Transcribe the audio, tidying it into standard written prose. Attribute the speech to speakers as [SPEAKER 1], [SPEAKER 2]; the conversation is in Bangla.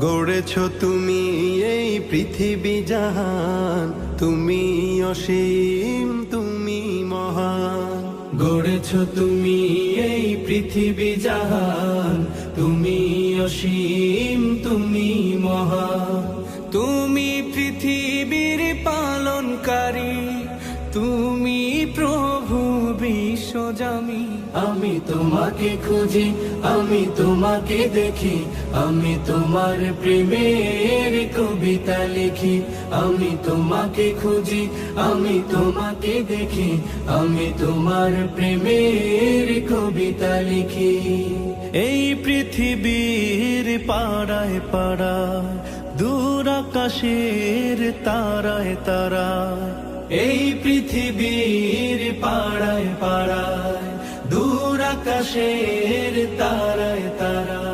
[SPEAKER 1] গড়েছ তুমি এই পৃথিবী জাহান, তুমি অসীম, তুমি মহান।
[SPEAKER 2] গড়েছ তুমি এই পৃথিবী জাহান, তুমি অসীম, তুমি মহান। তুমি পৃথিবীর পালনকারী, তুমি প্রভু বিশ্বজামি। আমি তোমাকে খুঁজি, আমি তোমাকে দেখি, আমি তোমার প্রেমের কবিতা লিখি। আমি তোমাকে খুঁজি, আমি তোমাকে দেখি, আমি তোমার প্রেমের কবিতা লিখি।
[SPEAKER 3] এই পৃথিবীর পাড়ায় পাড়ায়, দূর আকাশের তারায় তারায়,
[SPEAKER 2] এই পৃথিবীর পাড়ায় পাড়ায়, দূর আকাশের তারায় তারায়,